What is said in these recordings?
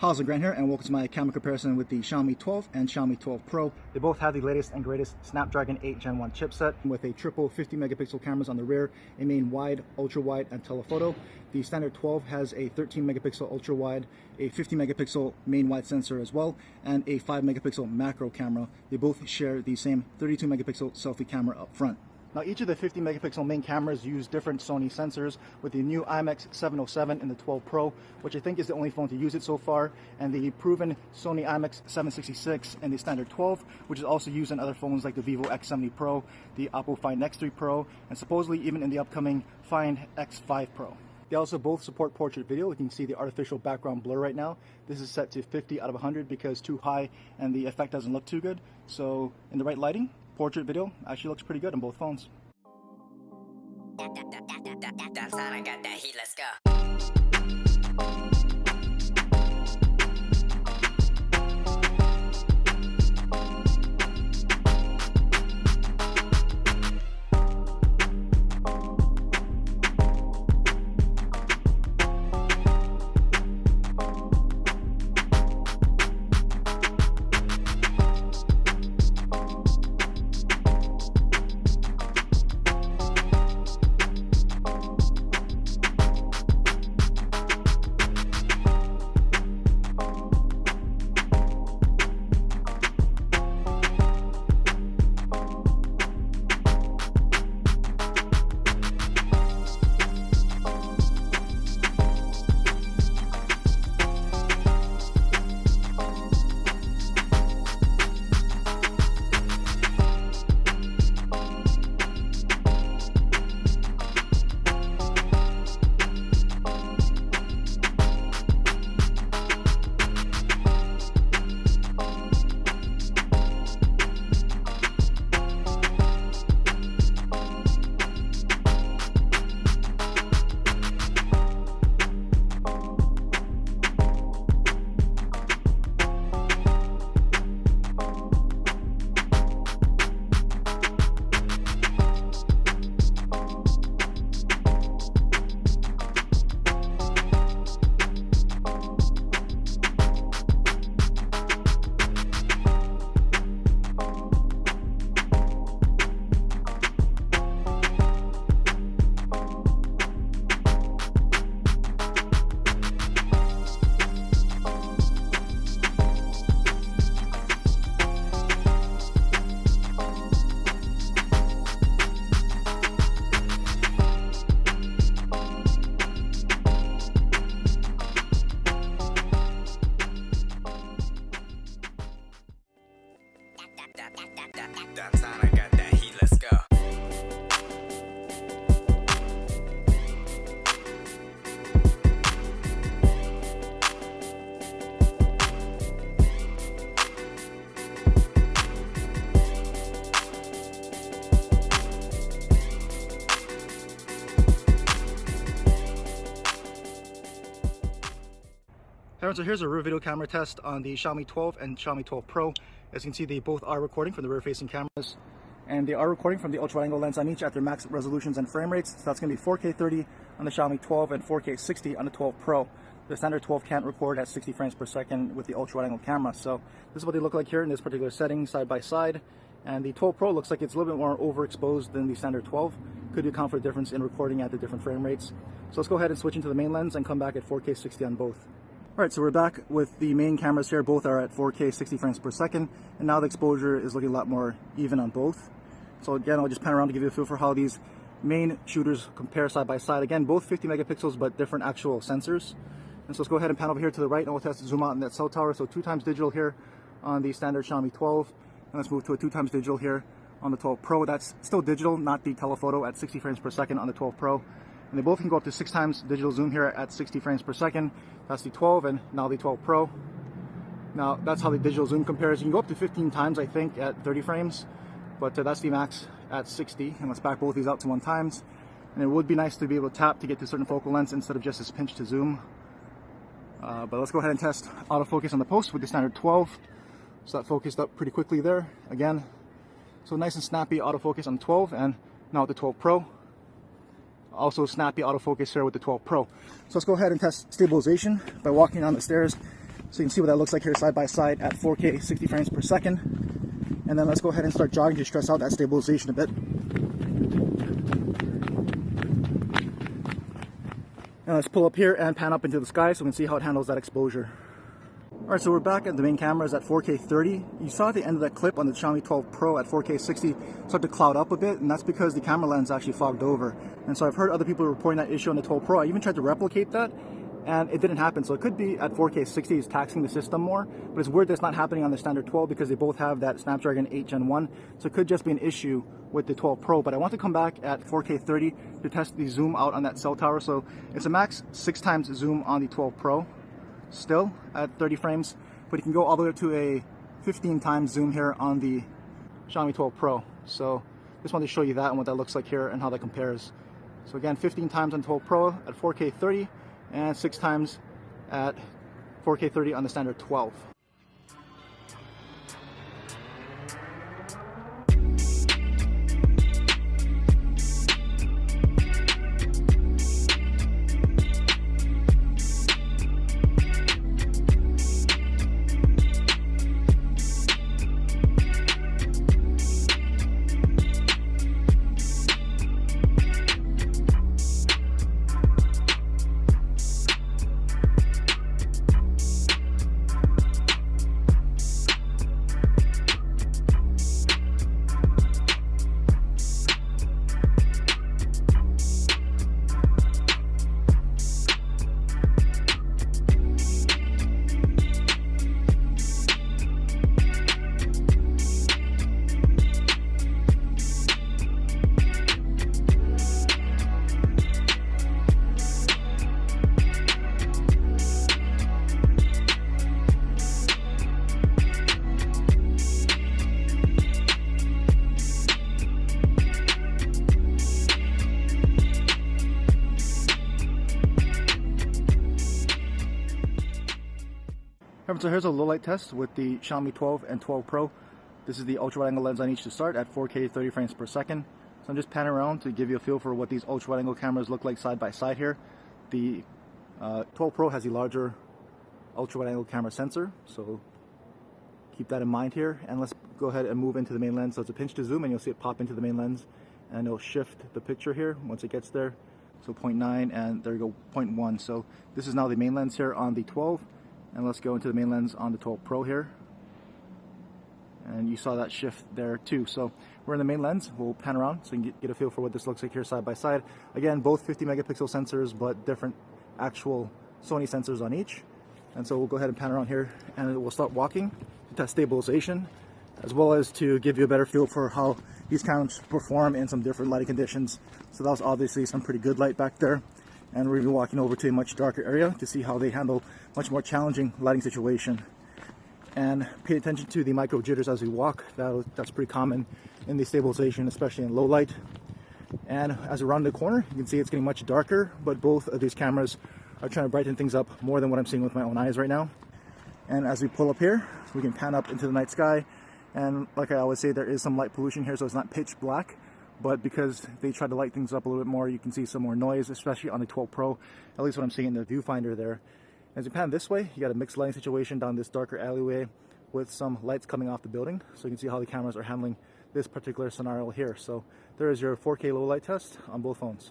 Howzit Grant here, and welcome to my camera comparison with the Xiaomi 12 and Xiaomi 12 Pro. They both have the latest and greatest Snapdragon 8 Gen 1 chipset with a triple 50 megapixel cameras on the rear, a main wide, ultra wide, and telephoto. The standard 12 has a 13 megapixel ultra wide, a 50 megapixel main wide sensor as well, and a 5 megapixel macro camera. They both share the same 32 megapixel selfie camera up front. Now, each of the 50 megapixel main cameras use different Sony sensors, with the new IMX707 in the 12 Pro, which I think is the only phone to use it so far, and the proven Sony IMX766 in the standard 12, which is also used in other phones like the Vivo X70 Pro, the Oppo Find X3 Pro, and supposedly even in the upcoming Find X5 Pro. They also both support portrait video. You can see the artificial background blur right now. This is set to 50 out of 100 because too high and the effect doesn't look too good. So in the right lighting, portrait video actually looks pretty good on both phones. That's how I got that heat, let's go. That's how I got that heat, let's go. Alright, so here's a rear video camera test on the Xiaomi 12 and Xiaomi 12 Pro. As you can see, they both are recording from the rear-facing cameras, and they are recording from the ultra-wide-angle lens on each at their max resolutions and frame rates. So that's going to be 4K 30 on the Xiaomi 12 and 4K 60 on the 12 Pro. The standard 12 can't record at 60 frames per second with the ultra-wide-angle camera. So this is what they look like here in this particular setting, side by side. And the 12 Pro looks like it's a little bit more overexposed than the standard 12. Could account for the difference in recording at the different frame rates. So let's go ahead and switch into the main lens and come back at 4K 60 on both. Alright, so we're back with the main cameras here. Both are at 4K 60 frames per second, and now the exposure is looking a lot more even on both. So again, I'll just pan around to give you a feel for how these main shooters compare side by side. Again, both 50 megapixels, but different actual sensors. And so let's go ahead and pan over here to the right, and we'll test zoom out in that cell tower. So 2x digital here on the standard Xiaomi 12, and let's move to a 2x digital here on the 12 Pro. That's still digital, not the telephoto, at 60 frames per second on the 12 Pro. And they both can go up to 6x digital zoom here at 60 frames per second. That's the 12 and now the 12 Pro. Now that's how the digital zoom compares. You can go up to 15 times, I think, at 30 frames, but that's the max at 60. And let's back both these out to 1x. And it would be nice to be able to tap to get to certain focal lengths instead of just this pinch to zoom. But let's go ahead and test autofocus on the post with the standard 12. So that focused up pretty quickly there. Again, so nice and snappy autofocus on 12, and now with the 12 Pro. Also snappy autofocus here with the 12 Pro. So let's go ahead and test stabilization by walking down the stairs So you can see what that looks like here side by side at 4K 60 frames per second. And then let's go ahead and start jogging to stress out that stabilization a bit. And let's pull up here and pan up into the sky so we can see how it handles that exposure. Alright, so we're back at the main cameras at 4K 30. You saw at the end of that clip on the Xiaomi 12 Pro at 4K 60 start to cloud up a bit, and that's because the camera lens actually fogged over. And so I've heard other people reporting that issue on the 12 Pro. I even tried to replicate that, and it didn't happen. So it could be at 4K 60 is taxing the system more, but it's weird that's not happening on the standard 12 because they both have that Snapdragon 8 Gen 1. So it could just be an issue with the 12 Pro, but I want to come back at 4K 30 to test the zoom out on that cell tower. So it's a max 6 times zoom on the 12 Pro, still at 30 frames, but you can go all the way up to a 15 times zoom here on the Xiaomi 12 Pro. So just wanted to show you that and what that looks like here and how that compares. So again, 15 times on 12 Pro at 4K 30 and 6 times at 4K 30 on the standard 12. So here's a low light test with the Xiaomi 12 and 12 Pro. This is the ultra wide angle lens on each to start at 4K 30 frames per second. So I'm just panning around to give you a feel for what these ultra wide angle cameras look like side by side here. The 12 Pro has a larger ultra wide angle camera sensor, so keep that in mind here. And let's go ahead and move into the main lens. So it's a pinch to zoom and you'll see it pop into the main lens, and it'll shift the picture here once it gets there. So 0.9, and there you go, 0.1. So this is now the main lens here on the 12. And let's go into the main lens on the 12 Pro here. And you saw that shift there too. So we're in the main lens. We'll pan around so you can get a feel for what this looks like here side by side. Again, both 50 megapixel sensors, but different actual Sony sensors on each. And so we'll go ahead and pan around here and we'll start walking to test stabilization, as well as to give you a better feel for how these cameras perform in some different lighting conditions. So that was obviously some pretty good light back there. And we're even walking over to a much darker area to see how they handle much more challenging lighting situation. And pay attention to the micro jitters as we walk. That's pretty common in the stabilization, especially in low light. And as we round the corner, you can see it's getting much darker, but both of these cameras are trying to brighten things up more than what I'm seeing with my own eyes right now. And as we pull up here, we can pan up into the night sky. And like I always say, there is some light pollution here, so it's not pitch black. But because they tried to light things up a little bit more, you can see some more noise, especially on the 12 Pro, at least what I'm seeing in the viewfinder there. As you pan this way, you got a mixed lighting situation down this darker alleyway with some lights coming off the building. So you can see how the cameras are handling this particular scenario here. So there is your 4K low light test on both phones.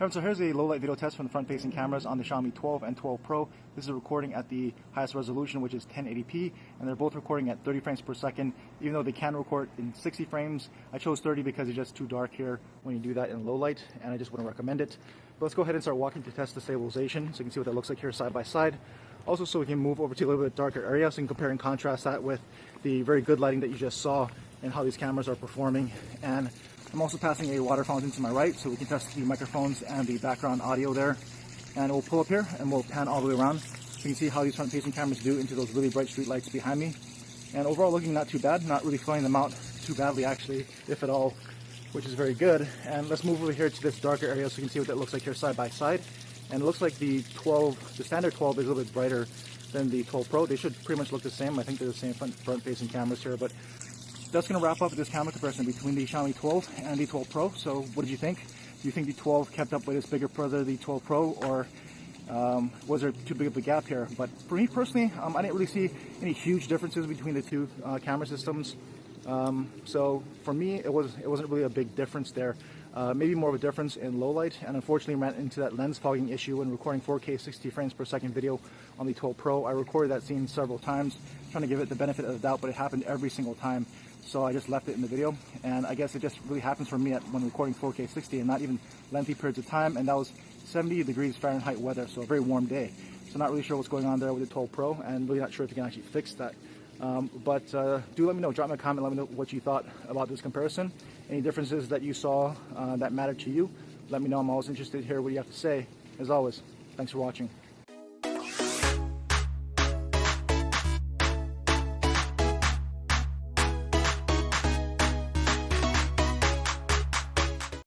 So here's a low light video test from the front facing cameras on the Xiaomi 12 and 12 Pro. This is a recording at the highest resolution, which is 1080p, and they're both recording at 30 frames per second, even though they can record in 60 frames. I chose 30 because it's just too dark here when you do that in low light, and I just wouldn't recommend it. But let's go ahead and start walking to test the stabilization so you can see what that looks like here side by side. Also, so we can move over to a little bit darker area, so you can compare and contrast that with the very good lighting that you just saw and how these cameras are performing. And I'm also passing a water fountain to my right, so we can test the microphones and the background audio there. And we'll pull up here and we'll pan all the way around, so you can see how these front-facing cameras do into those really bright street lights behind me. And overall, looking not too bad, not really throwing them out too badly actually, if at all, which is very good. And let's move over here to this darker area so you can see what that looks like here side by side. And it looks like the standard 12 is a little bit brighter than the 12 Pro. They should pretty much look the same. I think they're the same front-facing cameras here, but that's going to wrap up this camera comparison between the Xiaomi 12 and the 12 Pro. So what did you think? Do you think the 12 kept up with its bigger brother, the 12 Pro, or was there too big of a gap here? But for me personally, I didn't really see any huge differences between the two camera systems. So for me, it wasn't really a big difference there. Maybe more of a difference in low light, and unfortunately ran into that lens fogging issue when recording 4K 60 frames per second video on the 12 Pro. I recorded that scene several times, trying to give it the benefit of the doubt, but it happened every single time. So I just left it in the video, and I guess it just really happens for me when recording 4K 60 and not even lengthy periods of time, and that was 70 degrees Fahrenheit weather, so a very warm day. So not really sure what's going on there with the 12 Pro, and really not sure if you can actually fix that. But do let me know, drop me a comment, let me know what you thought about this comparison. Any differences that you saw that mattered to you, let me know. I'm always interested to hear what you have to say. As always, thanks for watching.